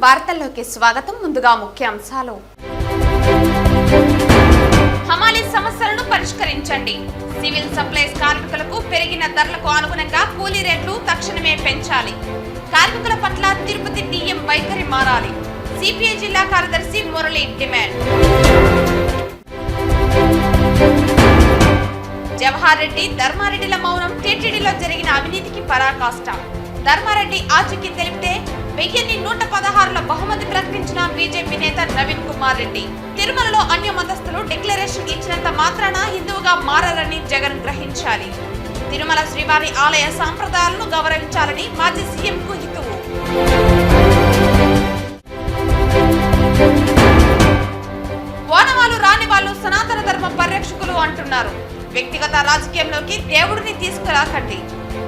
వార్తల్లోకి స్వాగతం. ముందుగా ముఖ్యాంశాలు. హమాలీ సమస్యలను పరిష్కరించండి. సివిల్ సప్లైస్ కార్మికులకు పెరిగిన ధరలకు అనుగుణంగా కూలీ రేట్లు తక్షణమే పెంచాలి. కార్మికుల పట్ల తిరుపతి డిఎం వైఖరి మారాలి. సిపిఐ జిల్లా కార్యదర్శి మురళి డిమాండ్. జవహర్ రెడ్డి, ధర్మారెడ్డిల మౌనం టీటీడీలో జరిగిన అవినీతికి పరాకాష్ట. ధర్మారెడ్డి ఆచూకీ తెలిపితే 1116ల బహుమతి ప్రకటించిన బీజేపీ నేత నవీన్ కుమార్ రెడ్డి. తిరుమలలో అన్య మతస్థులు డిక్లరేషన్ ఇచ్చినంత మాత్రాన హిందువుగా మారారని జగన్ గ్రహించాలి. తిరుమల శ్రీవారి ఆలయ సాంప్రదాయాలను గౌరవించాలని మాజీ సీఎంకు హితువు. ఓనవాళ్ళు రాని వాళ్ళు సనాతన ధర్మ పరిరక్షకులు అంటున్నారు. వ్యక్తిగత రాజకీయంలోకి దేవుడిని తీసుకురాకండి.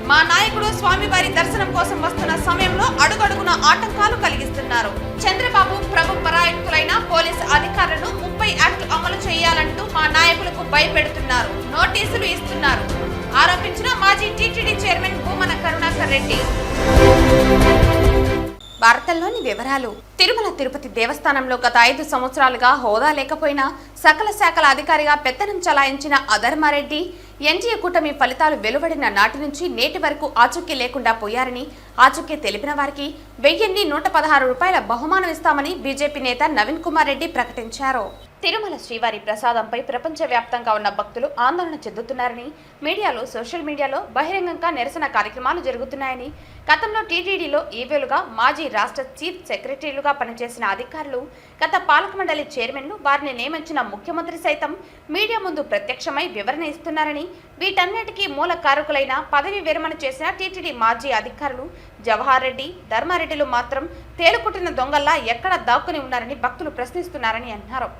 మా నాయకుడు స్వామివారి దర్శనం కోసం వస్తున్న సమయంలో అడుగడుగున ఆటంకాలు కలిగిస్తున్నారు. చంద్రబాబు ప్రభు పరాయకులైన పోలీసు అధికారులను 30 యాక్ట్ అమలు చేయాలంటూ మా నాయకులకు భయపెడుతున్నారు, నోటీసులు ఇస్తున్నారు ఆరోపించిన మాజీ టీటీడీ చైర్మన్ భూమన కరుణాకర్ రెడ్డి. వార్తల్లోని వివరాలు. తిరుమల తిరుపతి దేవస్థానంలో గత 5 సంవత్సరాలుగా హోదా లేకపోయినా సకల శాఖల అధికారిగా పెత్తనం చలాయించిన ధర్మారెడ్డి ఎన్డీఏ కూటమి ఫలితాలు వెలువడిన నాటి నుంచి నేటి వరకు ఆచూకీ లేకుండా పోయారని, ఆచూకీ తెలిపిన వారికి 1116 రూపాయల బహుమానం ఇస్తామని బీజేపీ నేత నవీన్ కుమార్ రెడ్డి ప్రకటించారు. తిరుమల శ్రీవారి ప్రసాదంపై ప్రపంచవ్యాప్తంగా ఉన్న భక్తులు ఆందోళన చెందుతున్నారని, మీడియాలో సోషల్ మీడియాలో బహిరంగంగా నిరసన కార్యక్రమాలు జరుగుతున్నాయని, గతంలో టీటీడీలో ఈవేలుగా మాజీ రాష్ట్ర చీఫ్ సెక్రటరీలుగా పనిచేసిన అధికారులు, గత పాలక మండలి చైర్మన్లు, వారిని నియమించిన ముఖ్యమంత్రి సైతం మీడియా ముందు ప్రత్యక్షమై వివరణ ఇస్తున్నారని, వీటన్నిటికీ మూల కారకులైన పదవి విరమణ చేసిన టీటీడీ మాజీ అధికారులు జవహర్ రెడ్డి, ధర్మారెడ్డిలు మాత్రం తేలుకుట్టిన దొంగల్లా ఎక్కడ దాక్కుని ఉన్నారని భక్తులు ప్రశ్నిస్తున్నారని అన్నారు.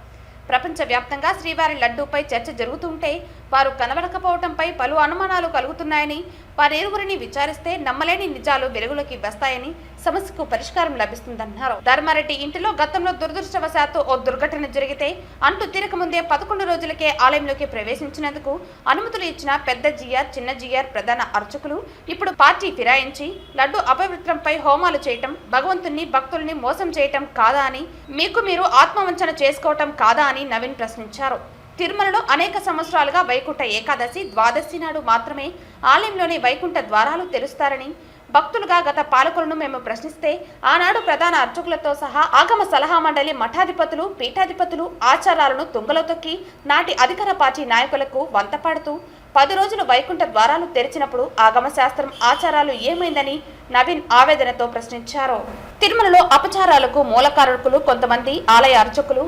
ప్రపంచవ్యాప్తంగా శ్రీవారి లడ్డూపై చర్చ జరుగుతుంటే వారు కనబడకపోవడంపై పలు అనుమానాలు కలుగుతున్నాయని, వారిరువురిని విచారిస్తే నమ్మలేని నిజాలు వెలుగులోకి వస్తాయని, సమస్యకు పరిష్కారం లభిస్తుందన్నారు. ధర్మారెడ్డి ఇంటిలో గతంలో దురదృష్టవశాత్తు ఓ దుర్ఘటన జరిగితే అంటూ తిరగముందే 11 రోజులకే ఆలయంలోకి ప్రవేశించినందుకు అనుమతులు ఇచ్చిన పెద్ద జిఆర్, చిన్న జిఆర్ ప్రధాన అర్చకులు ఇప్పుడు పార్టీ ఫిరాయించి లడ్డు అపవిత్రంపై హోమాలు చేయటం, భగవంతుని భక్తుల్ని మోసం చేయటం కాదా అని, మీకు మీరు ఆత్మవంచన చేసుకోవటం కాదా అని నవీన్ ప్రశ్నించారు. తిరుమలలో అనేక సంవత్సరాలుగా వైకుంఠ ఏకాదశి, ద్వాదశి నాడు మాత్రమే ఆలయంలోని వైకుంఠ ద్వారాలు తెరుస్తారని, భక్తులుగా గత పాలకులను మేము ప్రశ్నిస్తే ఆనాడు ప్రధాన అర్చకులతో సహా ఆగమ సలహా మండలి మఠాధిపతులు, పీఠాధిపతులు ఆచారాలను తుంగలో తొక్కి నాటి అధికార పార్టీ నాయకులకు వంతపాడుతూ 10 రోజులు వైకుంఠ ద్వారాలు తెరిచినప్పుడు ఆగమ శాస్త్రం ఆచారాలు ఏమైందని నవీన్ ఆవేదనతో ప్రశ్నించారు. తిరుమలలో అపచారాలకు మూలకారకులు కొంతమంది ఆలయ అర్చకులు,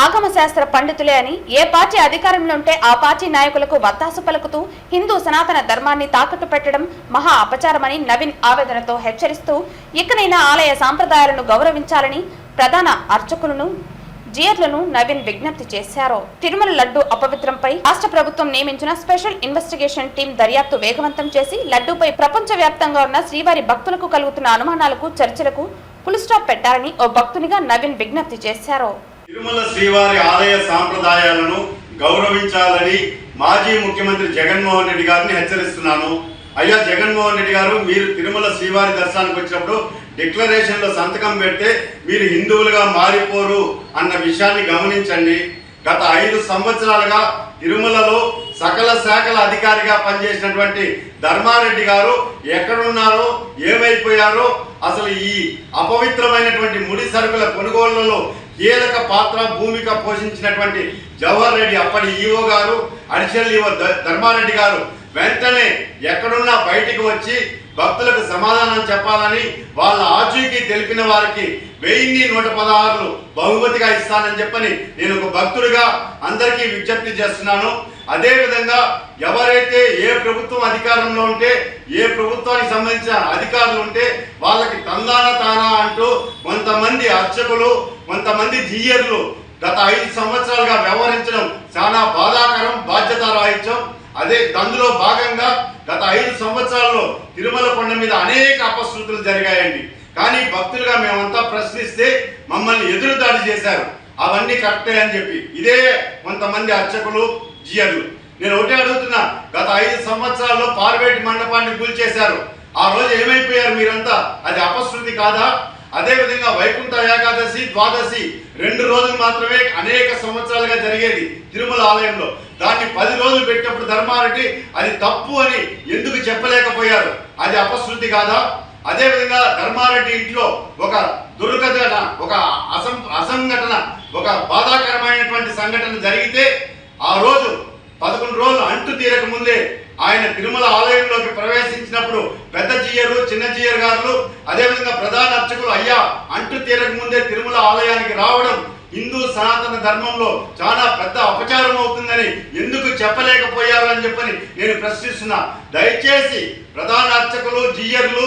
ఆగమ శాస్త్ర పండితులే అని, ఏ పార్టీ అధికారంలో ఉంటే ఆ పార్టీ నాయకులకు వత్తాసు పలుకుతూ హిందూ సనాతన ధర్మాన్ని తాకట్టు పెట్టడం మహా అపచారమని నవీన్ ఆవేదనతో హెచ్చరిస్తూ, ఇకనైనా ఆలయ సాంప్రదాయాలను గౌరవించాలని ప్రధాన అర్చకులను, జియర్లను నవీన్ విజ్ఞప్తి చేశారు. తిరుమల లడ్డు అపవిత్రంపై రాష్ట్ర ప్రభుత్వం నియమించిన స్పెషల్ ఇన్వెస్టిగేషన్ టీం దర్యాప్తు వేగవంతం చేసి లడ్డూపై ప్రపంచవ్యాప్తంగా ఉన్న శ్రీవారి భక్తులకు కలుగుతున్న అనుమానాలకు, చర్చలకు ఫుల్ స్టాప్ పెట్టాలని ఓ భక్తునిగా నవీన్ విజ్ఞప్తి చేశారు. తిరుమల శ్రీవారి ఆలయ సాంప్రదాయాలను గౌరవించాలని మాజీ ముఖ్యమంత్రి జగన్మోహన్ రెడ్డి గారిని హెచ్చరిస్తున్నాను. అయ్యా జగన్మోహన్ రెడ్డి గారు, మీరు తిరుమల శ్రీవారి దర్శనానికి వచ్చినప్పుడు డిక్లరేషన్లో సంతకం పెడితే మీరు హిందువులుగా మారిపోరు అన్న విషయాన్ని గమనించండి. గత 5 సంవత్సరాలుగా తిరుమలలో సకల శాఖల అధికారిగా పనిచేసినటువంటి ధర్మారెడ్డి గారు ఎక్కడున్నారో, ఏమైపోయారో, అసలు ఈ అపవిత్రమైనటువంటి ముడి సరుకుల కొనుగోళ్లలో కీలక పాత్ర, భూమిక పోషించినటువంటి జవహర్ రెడ్డి అప్పటి ఈఓ గారు, అడిషనల్ ఈఓ ధర్మారెడ్డి గారు వెంటనే ఎక్కడున్నా బయటికి వచ్చి భక్తులకు సమాధానం చెప్పాలని, వాళ్ళ ఆచూకీ తెలిపిన వారికి 1116 బహుమతిగా ఇస్తానని చెప్పని నేను ఒక భక్తుడిగా అందరికీ విజ్ఞప్తి చేస్తున్నాను. అదేవిధంగా ఎవరైతే ఏ ప్రభుత్వం అధికారంలో ఉంటే, ఏ ప్రభుత్వానికి సంబంధించిన అధికారులు ఉంటే వాళ్ళకి తందాన తానా అంటూ కొంతమంది అర్చకులు, కొంతమంది జియర్లు గత 5 సంవత్సరాలుగా వ్యవహరించడం చాలా బాధాకరం, బాధ్యతారాహిత్యం. అదే అందులో భాగంగా గత 5 సంవత్సరాల్లో తిరుమల కొండ మీద అనేక అపశృతులు జరిగాయండి. కానీ భక్తులుగా మేమంతా ప్రశ్నిస్తే మమ్మల్ని ఎదురుదాడి చేశారు. అవన్నీ కరెక్టే అని చెప్పి ఇదే కొంతమంది అర్చకులు, జియర్లు. నేను ఒకటే అడుగుతున్నా, గత 5 సంవత్సరాల్లో పార్వేటి మండపాన్ని కూల్చేశారు. ఆ రోజు ఏమైపోయారు మీరంతా? అది అపశృతి కాదా? అదేవిధంగా వైకుంఠ ఏకాదశి, ద్వాదశి 2 రోజులు మాత్రమే అనేక సంవత్సరాలుగా జరిగేది తిరుమల ఆలయంలో. దాన్ని 10 రోజులు పెట్టినప్పుడు ధర్మారెడ్డి అది తప్పు అని ఎందుకు చెప్పలేకపోయారు? అది అపశృతి కాదా? అదేవిధంగా ధర్మారెడ్డి ఇంట్లో ఒక దుర్ఘటన, ఒక అసంఘటన, ఒక బాధాకరమైనటువంటి సంఘటన జరిగితే ఆ రోజు 11 రోజులు అంటు తీరక ముందే ఆయన తిరుమల ఆలయంలోకి ప్రవేశించినప్పుడు పెద్ద జీయరు, చిన్న జీయర్ గారు, అదేవిధంగా ప్రధాన అర్చకులు అయ్యా అంటు తీరక ముందే తిరుమల ఆలయానికి రావడం హిందూ సనాతన ధర్మంలో చాలా పెద్ద అపచారం అవుతుందని ఎందుకు చెప్పలేకపోయారు అని చెప్పని నేను ప్రశ్నిస్తున్నా. దయచేసి ప్రధాన అర్చకులు, జీయర్లు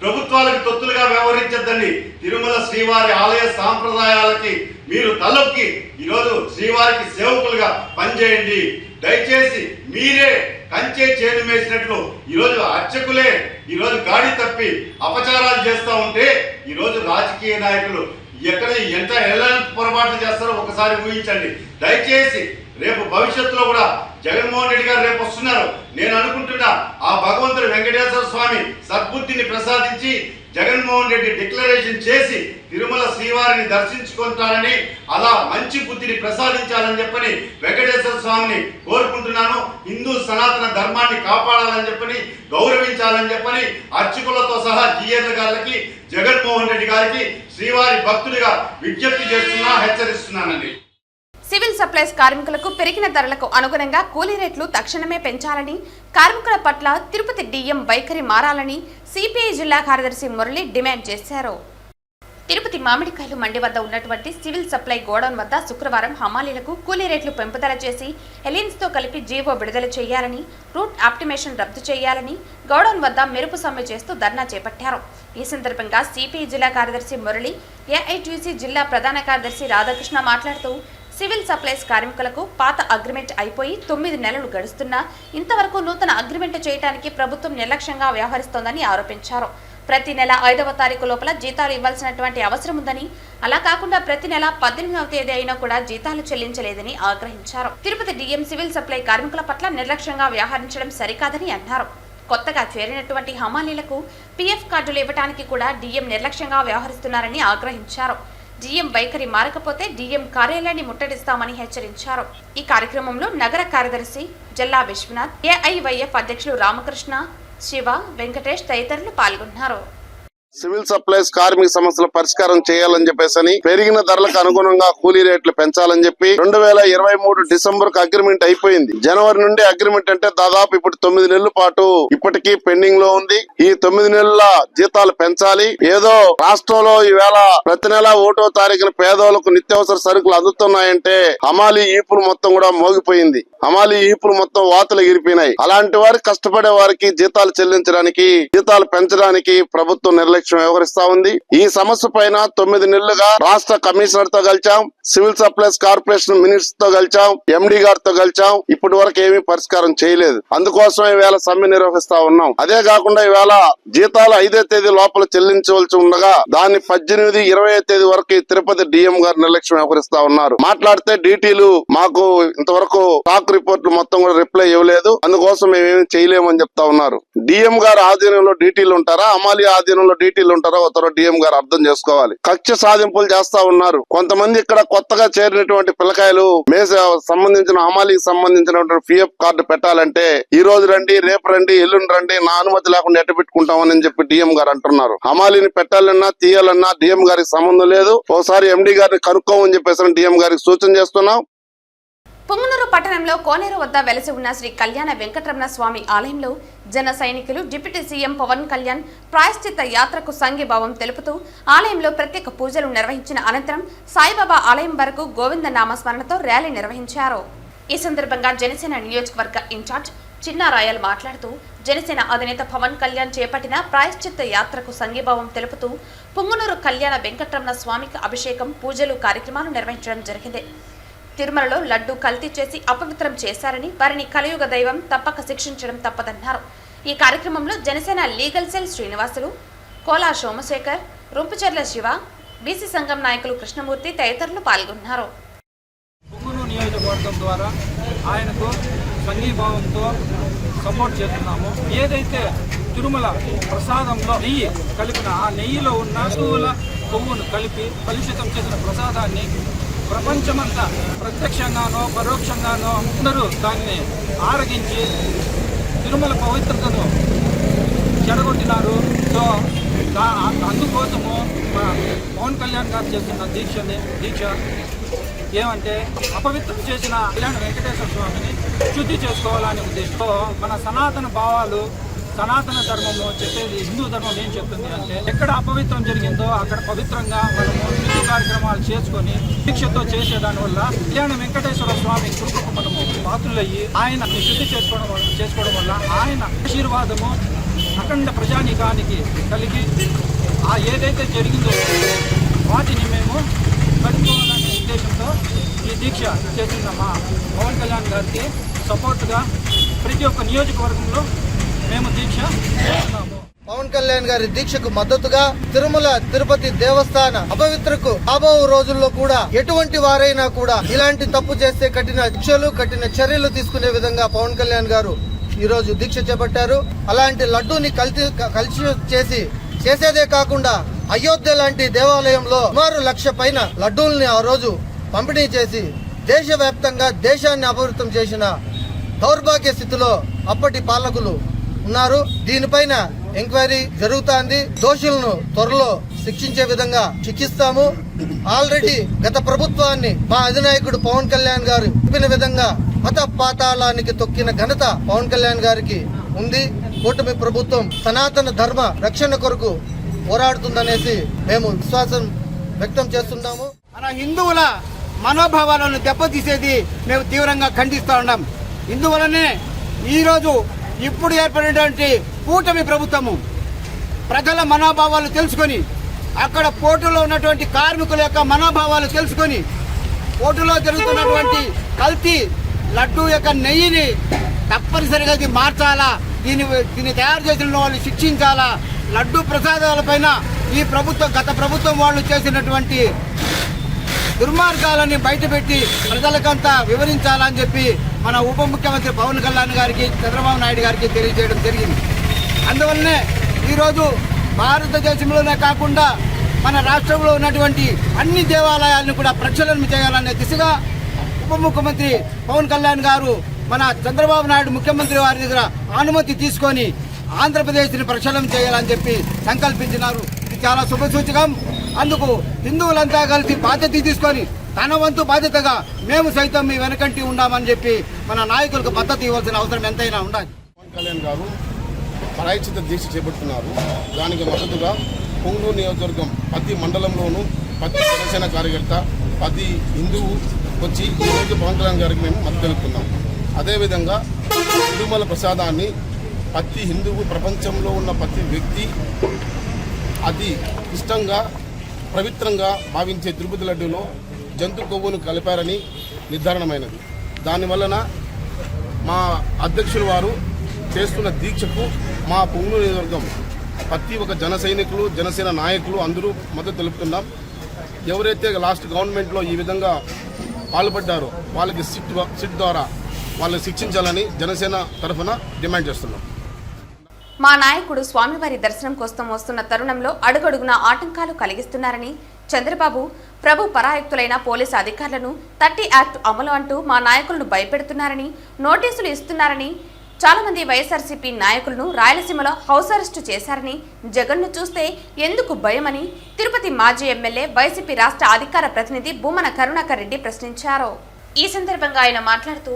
ప్రభుత్వాలకు తొత్తులుగా వ్యవహరించద్దండి. తిరుమల శ్రీవారి ఆలయ సాంప్రదాయాలకి మీరు తలొక్కి ఈరోజు శ్రీవారికి సేవకులుగా పనిచేయండి. దయచేసి మీరే కంచే చేను వేసినట్లు ఈరోజు అర్చకులే ఈరోజు గాడి తప్పి అపచారాలు చేస్తూ ఉంటే ఈరోజు రాజకీయ నాయకులు ఎలాంటి పొరపాట్లు చేస్తారో ఒకసారి ఊహించండి. దయచేసి రేపు భవిష్యత్తులో కూడా జగన్మోహన్ రెడ్డి గారు రేపు వస్తున్నారు. నేను అనుకుంటున్నా ఆ భగవంతుడు వెంకటేశ్వర స్వామి సద్బుద్ధిని ప్రసాదించి జగన్మోహన్ రెడ్డి డిక్లరేషన్ చేసి తిరుమల శ్రీవారిని దర్శించుకుంటారని, అలా మంచి బుద్ధిని ప్రసాదించాలని చెప్పని వెంకటేశ్వర స్వామిని కోరుకుంటున్నాను. హిందూ సనాతన ధర్మాన్ని కాపాడాలని చెప్పని, గౌరవించాలని చెప్పని అర్చకులతో సహా జీఎల్ గారికి, జగన్మోహన్ రెడ్డి గారికి శ్రీవారి భక్తుడిగా విజ్ఞప్తి చేస్తున్నా, హెచ్చరిస్తున్నానండి. సివిల్ సప్లైస్ కార్మికులకు పెరిగిన ధరలకు అనుగుణంగా కూలీ రేట్లు తక్షణమే పెంచాలని, కార్మికుల పట్ల తిరుపతి డిఎం వైఖరి మారాలని సిపిఐ జిల్లా కార్యదర్శి మురళి డిమాండ్ చేశారు. తిరుపతి మామిడికాయలు మండి వద్ద ఉన్నటువంటి సివిల్ సప్లై గోడౌన్ వద్ద శుక్రవారం హమాలీలకు కూలీ రేట్లు పెంపుదల చేసి ఎలియన్స్తో కలిపి జీవో విడుదల చేయాలని, రూట్ ఆప్టిమేషన్ రద్దు చేయాలని గోడౌన్ వద్ద మెరుపు సమ్మె చేస్తూ ధర్నా చేపట్టారు. ఈ సందర్భంగా సిపిఐ జిల్లా కార్యదర్శి మురళి, ఏఐటీసీ జిల్లా ప్రధాన కార్యదర్శి రాధాకృష్ణ మాట్లాడుతూ సివిల్ సప్లైస్ కార్మికులకు పాత అగ్రిమెంట్ అయిపోయి 9 నెలలు గడుస్తున్నా ఇంతవరకు నూతన అగ్రిమెంట్ చేయడానికి ప్రభుత్వం నిర్లక్ష్యంగా వ్యవహరిస్తోందని ఆరోపించారు. ప్రతి నెల 5వ తారీఖు లోపల జీతాలు ఇవ్వాల్సినటువంటి అవసరం ఉందని, అలా కాకుండా ప్రతి నెల 18వ తేదీ అయినా కూడా జీతాలు చెల్లించలేదని ఆగ్రహించారు. తిరుపతి డిఎం సివిల్ సప్లై కార్మికుల పట్ల నిర్లక్ష్యంగా వ్యవహరించడం సరికాదని అన్నారు. కొత్తగా చేరినటువంటి హమాలీలకు పిఎఫ్ కార్డులు ఇవ్వడానికి కూడా డిఎం నిర్లక్ష్యంగా వ్యవహరిస్తున్నారని ఆగ్రహించారు. డిఎం వైఖరి మారకపోతే డిఎం కార్యాలయాన్ని ముట్టడిస్తామని హెచ్చరించారు. ఈ కార్యక్రమంలో నగర కార్యదర్శి జల్లా విశ్వనాథ్, ఏఐవైఎఫ్ అధ్యక్షులు రామకృష్ణ, శివ, వెంకటేష్ తదితరులు పాల్గొన్నారు. సివిల్ సప్లైస్ కార్మిక సమస్యల పరిష్కారం చేయాలని చెప్పేసి పెరిగిన ధరలకు అనుగుణంగా కూలీ రేట్లు పెంచాలని చెప్పి 2023 డిసెంబర్ కు అగ్రిమెంట్ అయిపోయింది. జనవరి నుండి అగ్రిమెంట్ అంటే దాదాపు ఇప్పుడు 9 నెలల పాటు ఇప్పటికీ పెండింగ్ లో ఉంది. ఈ 9 నెలల జీతాలు పెంచాలి. ఏదో రాష్ట్రంలో ఈవేళ ప్రతి నెల 1వ తారీఖున పేదోళ్లకు నిత్యావసర సరుకులు అందుతున్నాయంటే హమాలీ ఈపులు మొత్తం కూడా మోగిపోయింది. హమాలీ ఈపులు మొత్తం వాతులు ఎగిరిపోయినాయి. అలాంటి వారికి, కష్టపడే వారికి జీతాలు చెల్లించడానికి, జీతాలు పెంచడానికి ప్రభుత్వం నిర్లక్ష్యం వ్యవహరిస్తా ఉంది. ఈ సమస్య పైన 9 నెలలుగా రాష్ట్ర కమిషనర్ తో కలిచాం, సివిల్ సప్లైస్ కార్పొరేషన్ మినిస్టర్ తో కలిచాం, ఎండి గారితో కలిచాం. ఇప్పటి వరకు ఏమీ పరిష్కారం చేయలేదు. అందుకోసం ఈవేళ సమ్మె నిర్వహిస్తా ఉన్నాం. అదే కాకుండా ఈవేళ జీతాలు 5వ తేదీ లోపల చెల్లించవలసి ఉండగా దాన్ని 18, 20వ తేదీ వరకు తిరుపతి డిఎం గారు నిర్లక్ష్యం వ్యవహరిస్తా ఉన్నారు. మాట్లాడితే డీటీలు మాకు ఇంతవరకు టాక్ రిపోర్ట్లు మొత్తం కూడా రిప్లై ఇవ్వలేదు, అందుకోసం మేమేమి చేయలేమని చెప్తా ఉన్నారు. డిఎం గారు ఆధీనంలో డీటీలు ఉంటారా, అమాలి ఆధీనంలో డీటీలు ఉంటారా ఒకరు డిఎం గారు అర్థం చేసుకోవాలి. కక్ష సాధింపులు చేస్తా ఉన్నారు. కొంతమంది ఇక్కడ కొత్తగా చేరినటువంటి పిల్లకాయలు సంబంధించిన అమాలికి సంబంధించినటువంటి పిఎఫ్ కార్డు పెట్టాలంటే ఈ రోజు రండి, రేపు రండి, ఎల్లుండి రండి, నా అనుమతి లేకుండా ఎట్ట పెట్టుకుంటామని చెప్పి డిఎం గారు అంటున్నారు. అమాలిని పెట్టాలన్నా తీయాలన్నా డిఎం గారికి సంబంధం లేదు. ఒకసారి ఎండి గారిని కనుక్కోమని చెప్పేసి డిఎం గారికి సూచన చేస్తున్నాం. పుంగనూరు పట్టణంలో కోనేరు వద్ద వెలసి ఉన్న శ్రీ కళ్యాణ వెంకటరమణ స్వామి ఆలయంలో జన సైనికులు డిప్యూటీ సీఎం పవన్ కళ్యాణ్ ప్రాయశ్చిత్త యాత్రకు సంఘీభావం తెలుపుతూ ఆలయంలో ప్రత్యేక పూజలు నిర్వహించిన అనంతరం సాయిబాబా ఆలయం వరకు గోవింద నామస్మరణతో ర్యాలీ నిర్వహించారు. ఈ సందర్భంగా జనసేన నియోజకవర్గ ఇన్ఛార్జ్ చిన్నారాయల్ మాట్లాడుతూ జనసేన అధినేత పవన్ కళ్యాణ్ చేపట్టిన ప్రాయశ్చిత్త యాత్రకు సంఘీభావం తెలుపుతూ పుంగనూరు కళ్యాణ వెంకటరమణ స్వామికి అభిషేకం, పూజలు కార్యక్రమాలు నిర్వహించడం జరిగింది. తిరుమలలో లడ్డు కల్తీ చేసి అపవిత్రం చేశారని, వారిని కలియుగ దైవం తప్పక శిక్షించడం తప్పదన్నారు. ఈ కార్యక్రమంలో Janasena legal cell Srinivasulu, Kola Somasekhar, Rompucherla Siva, BC సంఘం నాయకులు కృష్ణమూర్తి తదితరులు పాల్గొన్నారు. పుంగనూరు నియోజకవర్గం ద్వారా ఆయనకు సంఘీభావంతో సపోర్ట్ చేస్తున్నాము. ఏదైతే తిరుమల ప్రసాదంలో నెయ్యి కలిపిన ఆ నెయ్యిలో ఉన్న వస్తువుల కొవ్వును కలిపి కలుషితం చేసిన ప్రసాదాన్ని ప్రపంచమంతా ప్రత్యక్షంగానో పరోక్షంగానో అందరూ దాన్ని ఆరగించి తిరుమల పవిత్రతను చెడగొట్టినారు. సో అందుకోసము పవన్ కళ్యాణ్ గారు చేస్తున్న దీక్ష ఏమంటే అపవిత్రం చేసిన కళ్యాణ వెంకటేశ్వర స్వామిని శుద్ధి చేసుకోవాలనే ఉద్దేశంతో మన సనాతన భావాలు, సనాతన ధర్మము చెప్పేది, హిందూ ధర్మం ఏం చెప్తుంది అంటే ఎక్కడ అపవిత్రం జరిగిందో అక్కడ పవిత్రంగా మనము శుద్ధి కార్యక్రమాలు చేసుకొని దీక్షతో చేసేదాని వల్ల కళ్యాణ వెంకటేశ్వర స్వామి కృపకు మనము పాత్రులయ్యి ఆయన శుద్ధి చేసుకోవడం వల్ల ఆయన ఆశీర్వాదము అఖండ ప్రజానీకానికి కలిగి ఏదైతే జరిగిందో వాటిని మేము కలుపుకోవాలనే ఉద్దేశంతో ఈ దీక్ష చేస్తున్న మా పవన్ కళ్యాణ్ గారికి సపోర్ట్గా ప్రతి ఒక్క నియోజకవర్గంలో మేము దీక్ష చేస్తున్నాము. పవన్ కళ్యాణ్ గారి దీక్షకు మద్దతుగా తిరుమల తిరుపతి దేవస్థాన అపవిత్రకు రాబో రోజుల్లో కూడా ఎటువంటి వారైనా కూడా ఇలాంటి తప్పు చేస్తే కఠిన శిక్షలు, కఠిన చర్యలు తీసుకునే విధంగా పవన్ కళ్యాణ్ గారు ఈ రోజు దీక్ష చేపట్టారు. అలాంటి లడ్డూని కలిసి చేసేదే కాకుండా అయోధ్య లాంటి దేవాలయంలో సుమారు 1,00,000 పైన లడ్డూల్ని ఆ రోజు పంపిణీ చేసి దేశవ్యాప్తంగా దేశాన్ని అపవిత్రం చేసిన దౌర్భాగ్య స్థితిలో అప్పటి పాలకులు ఉన్నారు. దీనిపైన ఎంక్వైరీ జరుగుతోంది. దోషులను త్వరలో శిక్షించే విధంగా శిక్షిస్తాము. ఆల్రెడీ గత ప్రభుత్వాన్ని మా అధినాయకుడు పవన్ కళ్యాణ్ గారు చెప్పిన విధంగా మత పాతాళానికి తొక్కిన ఘనత పవన్ కళ్యాణ్ గారికి ఉంది. కూటమి ప్రభుత్వం సనాతన ధర్మ రక్షణ కొరకు పోరాడుతుందనేసి మేము విశ్వాసం వ్యక్తం చేస్తున్నాము. మన హిందువుల మనోభావాలను దెబ్బతీసేది మేము తీవ్రంగా ఖండిస్తూ ఉన్నాం. ఇందువలనే ఈరోజు ఇప్పుడు ఏర్పడినటువంటి కూటమి ప్రభుత్వము ప్రజల మనోభావాలు తెలుసుకొని, అక్కడ పోర్టులో ఉన్నటువంటి కార్మికుల యొక్క మనోభావాలు తెలుసుకొని, పోర్టులో జరుగుతున్నటువంటి కల్తీ లడ్డూ యొక్క నెయ్యిని తప్పనిసరిగా ఇది మార్చాలా, దీన్ని తయారు చేసిన వాళ్ళు శిక్షించాలా, లడ్డూ ప్రసాదాలపైన ఈ ప్రభుత్వం గత ప్రభుత్వం వాళ్ళు చేసినటువంటి దుర్మార్గాలని బయటపెట్టి ప్రజలకంతా వివరించాలని చెప్పి మన ఉప ముఖ్యమంత్రి పవన్ కళ్యాణ్ గారికి, చంద్రబాబు నాయుడు గారికి తెలియజేయడం జరిగింది. అందువల్లనే ఈరోజు భారతదేశంలోనే కాకుండా మన రాష్ట్రంలో ఉన్నటువంటి అన్ని దేవాలయాలను కూడా ప్రక్షాళన చేయాలనే దిశగా ఉప ముఖ్యమంత్రి పవన్ కళ్యాణ్ గారు మన చంద్రబాబు నాయుడు ముఖ్యమంత్రి వారి దగ్గర అనుమతి తీసుకొని ఆంధ్రప్రదేశ్ని ప్రక్షాళన చేయాలని చెప్పి సంకల్పించినారు. ఇది చాలా శుభసూచకం. అందుకు హిందువులంతా కలిసి బాధ్యత తీసుకొని తన వంతు బాధ్యతగా మేము సైతం మీ వెనకంటి ఉన్నామని చెప్పి మన నాయకులకు మద్దతు ఇవ్వాల్సిన అవసరం ఎంతైనా ఉండాలి. పవన్ కళ్యాణ్ గారు పరాయచిత దీక్ష చేపడుతున్నారు. దానికి మద్దతుగా పొంగూరు నియోజకవర్గం ప్రతి మండలంలోనూ ప్రతి జనసేన కార్యకర్త, ప్రతి హిందువు వచ్చి ఈరోజు పవన్ కళ్యాణ్ గారికి మేము మద్దతు తెలుపుతున్నాం. అదేవిధంగా తిరుమల ప్రసాదాన్ని ప్రతి హిందువు, ప్రపంచంలో ఉన్న ప్రతి వ్యక్తి అతి ఇష్టంగా, పవిత్రంగా భావించే తిరుపతి లడ్డూలో జంతు కొవ్వును కలిపారని నిర్ధారణమైనది. దానివలన మా అధ్యక్షులు వారు చేస్తున్న దీక్షకు మా పొంగూరు నియోజకవర్గం ప్రతి ఒక్క జన సైనికులు, జనసేన నాయకులు అందరూ మద్దతు తెలుపుతున్నాం. ఎవరైతే లాస్ట్ గవర్నమెంట్లో ఈ విధంగా పాల్పడ్డారో వాళ్ళకి సిట్ ద్వారా వాళ్ళని శిక్షించాలని జనసేన తరఫున డిమాండ్ చేస్తున్నాం. మా నాయకుడు స్వామివారి దర్శనం కోసం వస్తున్న తరుణంలో అడుగడుగునా ఆటంకాలు కలిగిస్తున్నారని, చంద్రబాబు ప్రభు పరాయుక్తులైన పోలీసు అధికారులను 30 యాక్ట్ అమలు అంటూ మా నాయకులను భయపెడుతున్నారని, నోటీసులు ఇస్తున్నారని, చాలా మంది వైఎస్ఆర్సీపీ నాయకులను రాయలసీమలో హౌస్ అరెస్టు చేశారని, జగన్ను చూస్తే ఎందుకు భయమని తిరుపతి మాజీ ఎమ్మెల్యే వైసీపీ రాష్ట్ర అధికార ప్రతినిధి భూమన కరుణాకర్ రెడ్డి ప్రశ్నించారు. ఈ సందర్భంగా ఆయన మాట్లాడుతూ,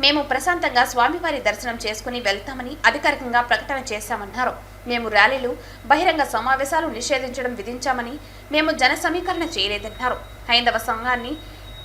మేము ప్రశాంతంగా స్వామివారి దర్శనం చేసుకుని వెళ్తామని అధికారికంగా ప్రకటన చేశామన్నారు. మేము ర్యాలీలు, బహిరంగ సమావేశాలు నిషేధించడం విధించామని, మేము జన సమీకరణ చేయలేదన్నారు. హైందవ సంఘాన్ని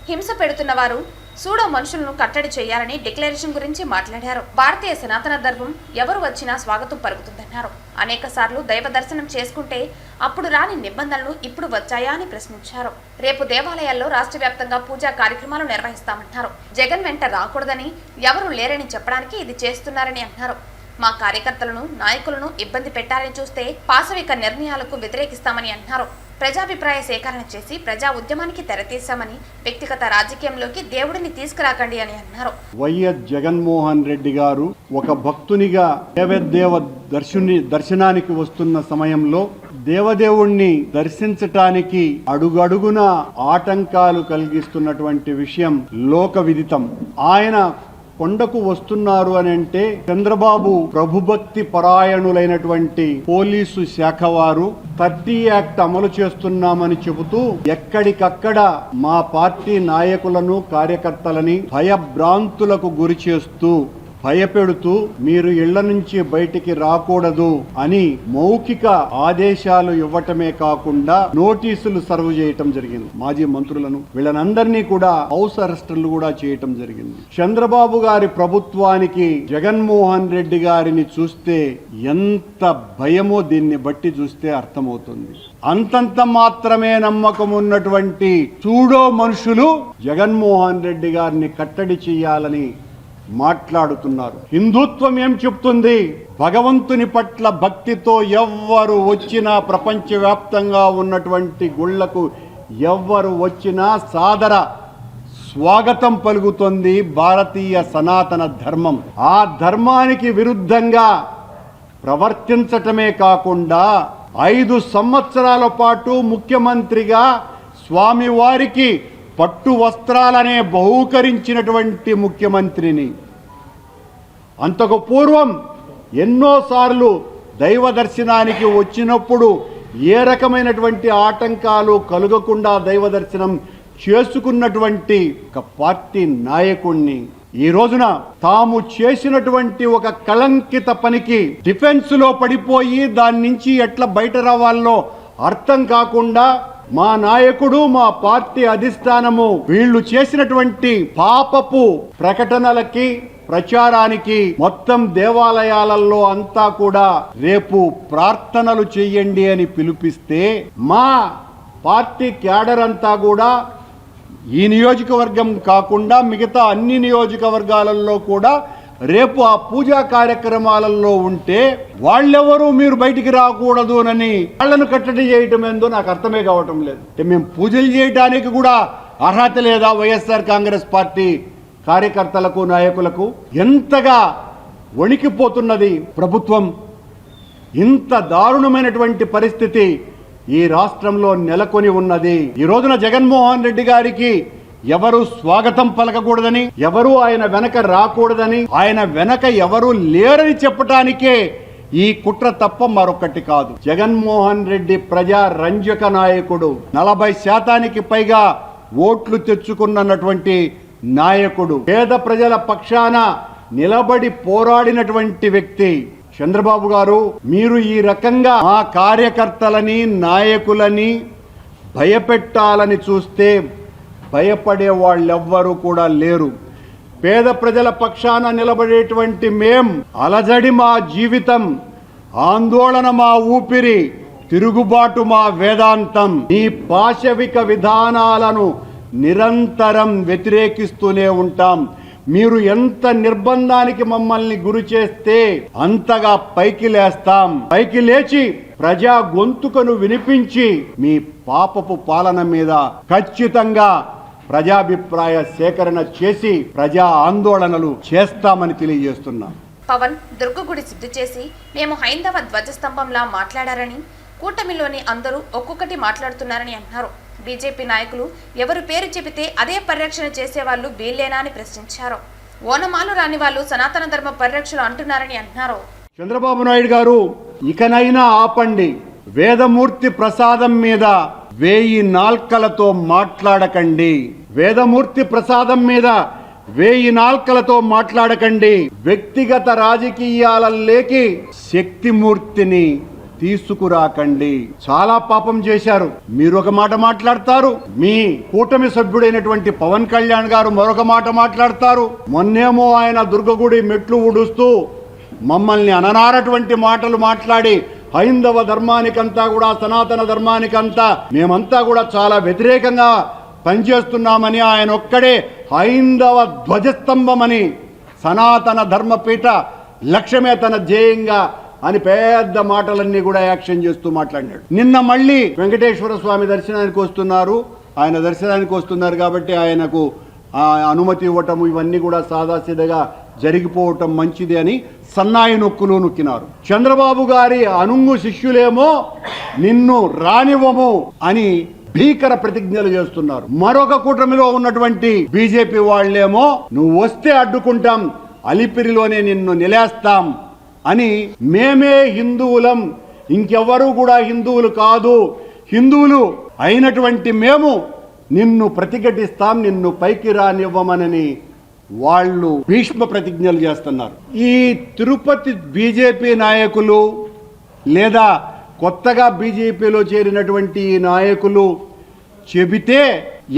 హింస పెడుతున్న వారు సూడో మనుషులను కట్టడి చేయాలని డిక్లరేషన్ గురించి మాట్లాడారు. భారతీయ సనాతన ధర్మం ఎవరు వచ్చినా స్వాగతం పలుకుతుందన్నారు. అనేక సార్లు దైవ దర్శనం చేసుకుంటే అప్పుడు రాని నిబంధనలు ఇప్పుడు వచ్చాయా అని ప్రశ్నించారు. రేపు దేవాలయాల్లో రాష్ట్ర వ్యాప్తంగా పూజా కార్యక్రమాలు నిర్వహిస్తామన్నారు. జగన్ వెంట రాకూడదని, ఎవరు లేరని చెప్పడానికి ఇది చేస్తున్నారని అన్నారు. మా కార్యకర్తలను, నాయకులను ఇబ్బంది పెట్టాలని చూస్తే పాశవిక నిర్ణయాలకు వ్యతిరేకిస్తామని అన్నారు. ప్రజాభిప్రాయ సేకరణ చేసి ప్రజా ఉద్యమానికి తెరతీశామని, వ్యక్తిగత రాజకీయంలోకి దేవుడిని తీసుకురాకండి అని అన్నారు. వైఎస్ జగన్మోహన్ రెడ్డి గారు ఒక భక్తునిగా దేవదేవ దర్శనానికి వస్తున్న సమయంలో దేవదేవుణ్ణి దర్శించటానికి అడుగడుగున ఆటంకాలు కలిగిస్తున్నటువంటి విషయం లోక విదితం. ఆయన కొండకు వస్తున్నారు అని అంటే చంద్రబాబు ప్రభుభక్తి పరాయణులైనటువంటి పోలీసు శాఖ వారు 30 యాక్ట్ అమలు చేస్తున్నామని చెబుతూ ఎక్కడికక్కడ మా పార్టీ నాయకులను కార్యకర్తలని భయభ్రాంతులకు గురి చేస్తూ భయపెడుతూ మీరు ఇళ్ల నుంచి బయటికి రాకూడదు అని మౌఖిక ఆదేశాలు ఇవ్వటమే కాకుండా నోటీసులు సర్వ్ చేయటం జరిగింది. మాజీ మంత్రులను వీళ్ళనందరినీ కూడా హౌస్ అరెస్టులు కూడా చేయటం జరిగింది. చంద్రబాబు గారి ప్రభుత్వానికి జగన్మోహన్ రెడ్డి గారిని చూస్తే ఎంత భయమో దీన్ని బట్టి చూస్తే అర్థమవుతుంది. అంతంత మాత్రమే నమ్మకం ఉన్నటువంటి సూడో మనుషులు జగన్మోహన్ రెడ్డి గారిని కట్టడి చేయాలని మాట్లాడుతున్నారు. హిందుత్వం ఏం చెప్తుంది? భగవంతుని పట్ల భక్తితో ఎవ్వరు వచ్చినా, ప్రపంచవ్యాప్తంగా ఉన్నటువంటి గుళ్లకు ఎవ్వరు వచ్చినా సాదర స్వాగతం పలుకుతుంది భారతీయ సనాతన ధర్మం. ఆ ధర్మానికి విరుద్ధంగా ప్రవర్తించటమే కాకుండా 5 సంవత్సరాల పాటు ముఖ్యమంత్రిగా స్వామివారికి పట్టు వస్త్రాలనే బహూకరించినటువంటి ముఖ్యమంత్రిని, అంతకు పూర్వం ఎన్నోసార్లు దైవ దర్శనానికి వచ్చినప్పుడు ఏ రకమైనటువంటి ఆటంకాలు కలుగకుండా దైవ దర్శనం చేసుకున్నటువంటి ఒక పార్టీ నాయకుణ్ణి ఈ రోజున తాము చేసినటువంటి ఒక కళంకిత పనికి డిఫెన్స్ లో పడిపోయి దాని నుంచి ఎట్లా బయట రావాలో అర్థం కాకుండా మా నాయకుడు, మా పార్టీ అధిష్టానము వీళ్ళు చేసినటువంటి పాపపు ప్రకటనలకి, ప్రచారానికి మొత్తం దేవాలయాలలో అంతా కూడా రేపు ప్రార్థనలు చెయ్యండి అని పిలిపిస్తే మా పార్టీ క్యాడర్ అంతా కూడా ఈ నియోజకవర్గం కాకుండా మిగతా అన్ని నియోజకవర్గాలలో కూడా రేపు ఆ పూజా కార్యక్రమాలలో ఉంటే వాళ్ళెవరూ మీరు బయటికి రాకూడదు అని వాళ్ళను కట్టడి చేయటం ఏందో నాకు అర్థమే కావటం లేదు. మేము పూజలు చేయడానికి కూడా అర్హత లేదా వైఎస్ఆర్ కాంగ్రెస్ పార్టీ కార్యకర్తలకు, నాయకులకు? ఎంతగా వణికిపోతున్నది ప్రభుత్వం. ఇంత దారుణమైనటువంటి పరిస్థితి ఈ రాష్ట్రంలో నెలకొని ఉన్నది. ఈ రోజున జగన్మోహన్ రెడ్డి గారికి ఎవరు స్వాగతం పలకకూడదని, ఎవరు ఆయన వెనక రాకూడదని, ఆయన వెనక ఎవరు లేరని చెప్పటానికే ఈ కుట్ర తప్ప మరొకటి కాదు. జగన్మోహన్ రెడ్డి ప్రజా రంజక నాయకుడు, 40% పైగా ఓట్లు తెచ్చుకున్నటువంటి నాయకుడు, పేద ప్రజల పక్షాన నిలబడి పోరాడినటువంటి వ్యక్తి చంద్రబాబు గారు. మీరు ఈ రకంగా మా కార్యకర్తలని, నాయకులని భయపెట్టాలని చూస్తే భయపడే వాళ్ళెవ్వరూ కూడా లేరు. పేద ప్రజల పక్షాన నిలబడేటువంటి మేం అలజడి మా జీవితం, ఆందోళన మా ఊపిరి, తిరుగుబాటు మా వేదాంతం. ఈ పాశవిక విధానాలను నిరంతరం వ్యతిరేకిస్తూనే ఉంటాం. మీరు ఎంత నిర్బంధానికి మమ్మల్ని గురి చేస్తే అంతగా పైకి లేస్తాం. పైకి లేచి ప్రజా గొంతుకను వినిపించి మీ పాపపు పాలన మీద ఖచ్చితంగా ప్రజాభిప్రాయ సేకరణ చేసి ప్రజా ఆందోళనలు చేస్తామని తెలియజేస్తున్నాం. పవన్ దుర్గగుడి శుద్ధి చేసి మేము హైందవ ధ్వజస్తంభంలా మాట్లాడారని, కూటమిలోని అందరూ ఒక్కొక్కటి మాట్లాడుతున్నారని అన్నారు. బీజేపీ నాయకులు ఎవరు పేరు చెబితే అదే పరిరక్షణ చేసేవాళ్ళు వీళ్ళేనా అని ప్రశ్నించారు. ఓనమాలు రాని వాళ్ళు సనాతన ధర్మ పరిరక్షణ అంటున్నారని అన్నారు. చంద్రబాబు నాయుడు గారు ఇకనైనా ఆపండి. వేదమూర్తి ప్రసాదం మీద 1000 నాల్కలతో మాట్లాడకండి. వేదమూర్తి ప్రసాదం మీద 1000 నాల్కలతో మాట్లాడకండి. వ్యక్తిగత రాజకీయాలలోకి శక్తిమూర్తిని తీసుకురాకండి. చాలా పాపం చేశారు. మీరు ఒక మాట మాట్లాడతారు, మీ కూటమి సభ్యుడైనటువంటి పవన్ కళ్యాణ్ గారు మరొక మాట మాట్లాడతారు. మొన్నేమో ఆయన దుర్గగుడి మెట్లు ఊడుస్తూ మమ్మల్ని అననారటువంటి మాటలు మాట్లాడి హైందవ ధర్మానికంతా కూడా, సనాతన ధర్మానికంతా మేమంతా కూడా చాలా వ్యతిరేకంగా పనిచేస్తున్నామని, ఆయన ఒక్కడే హైందవ ధ్వజస్తంభమని, సనాతన ధర్మపీఠ లక్ష్యమే తన ధ్యేయంగా అని పెద్ద మాటలన్నీ కూడా యాక్షన్ చేస్తూ మాట్లాడినాడు. నిన్న మళ్ళీ వెంకటేశ్వర స్వామి దర్శనానికి వస్తున్నారు. ఆయన దర్శనానికి వస్తున్నారు కాబట్టి ఆయనకు అనుమతి ఇవ్వటము ఇవన్నీ కూడా సాదాసీదగా జరిగిపోవటం మంచిది అని సన్నాయి నొక్కులు నొక్కినారు. చంద్రబాబు గారి అనుంగు శిష్యులేమో నిన్ను రానివ్వము అని భీకర ప్రతిజ్ఞలు చేస్తున్నారు. మరొక కూటమిలో ఉన్నటువంటి బీజేపీ వాళ్ళేమో నువ్వు వస్తే అడ్డుకుంటాం, అలిపిరిలోనే నిన్ను నిలేస్తాం అని మేమే హిందువులం, ఇంకెవ్వరూ కూడా హిందువులు కాదు, హిందువులు అయినటువంటి మేము నిన్ను ప్రతిఘటిస్తాం, నిన్ను పైకి రానివ్వమనని వాళ్ళు భీష్మ ప్రతిజ్ఞలు చేస్తున్నారు. ఈ తిరుపతి బీజేపీ నాయకులు లేదా కొత్తగా బీజేపీలో చేరినటువంటి నాయకులు చెబితే,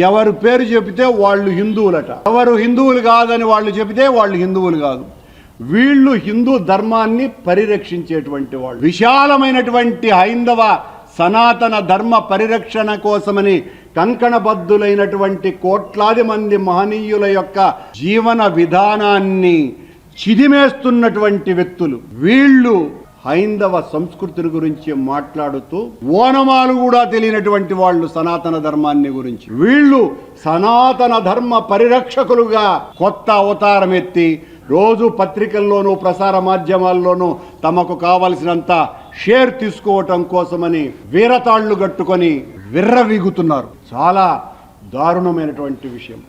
ఎవరు పేరు చెబితే వాళ్ళు హిందువులట, ఎవరు హిందువులు కాదని వాళ్ళు చెబితే వాళ్ళు హిందువులు కాదు. వీళ్ళు హిందూ ధర్మాన్ని పరిరక్షించేటువంటి వాళ్ళు, విశాలమైనటువంటి హైందవ సనాతన ధర్మ పరిరక్షణ కోసమని కంకణబద్ధులైనటువంటి కోట్లాది మంది మహనీయుల యొక్క జీవన విధానాన్ని చిదిమేస్తున్నటువంటి వ్యక్తులు వీళ్ళు. హైందవ సంస్కృతిని గురించి మాట్లాడుతూ ఓనమాలు కూడా తెలియనటువంటి వాళ్ళు సనాతన ధర్మాన్ని గురించి. వీళ్ళు సనాతన ధర్మ పరిరక్షకులుగా కొత్త అవతారం ఎత్తి రోజు పత్రికల్లోనూ ప్రసార మాధ్యమాల్లోనూ తమకు కావలసినంత షేర్ తీసుకోవటం కోసమని వీరతాళ్లు కట్టుకొని విర్రవీగుతున్నారు. చాలా దారుణమైనటువంటి విషయం.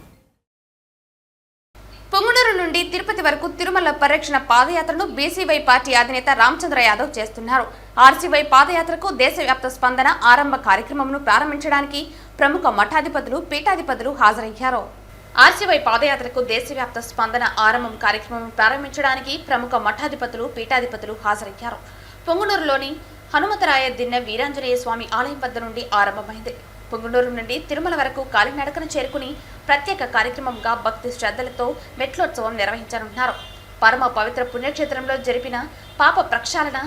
పొంగునూరు నుండి తిరుపతి వరకు తిరుమల పరిరక్షణ పాదయాత్రను బీసీవై పార్టీ అధినేత రామచంద్ర యాదవ్ చేస్తున్నారు. ఆర్సీవై పాదయాత్రకు దేశవ్యాప్త స్పందన ఆరంభ కార్యక్రమంను ప్రారంభించడానికి ప్రముఖ మఠాధిపతులు, పీఠాధిపతులు హాజరయ్యారు. ఆర్సీవై పాదయాత్రకు దేశవ్యాప్త స్పందన ఆరంభం కార్యక్రమం ప్రారంభించడానికి ప్రముఖ మఠాధిపతులు, పీఠాధిపతులు హాజరయ్యారు. పొంగునూరులోని హనుమతరాయ దిన్నె వీరాంజనేయ స్వామి ఆలయం వద్ద నుండి ఆరంభమైంది. పొంగునూరు నుండి తిరుమల వరకు కాలినడకన చేరుకుని ప్రత్యేక కార్యక్రమంగా భక్తి శ్రద్ధలతో మెట్లోత్సవం నిర్వహించనున్నారు. పరమ పవిత్ర పుణ్యక్షేత్రంలో జరిపిన పాప ప్రక్షాళన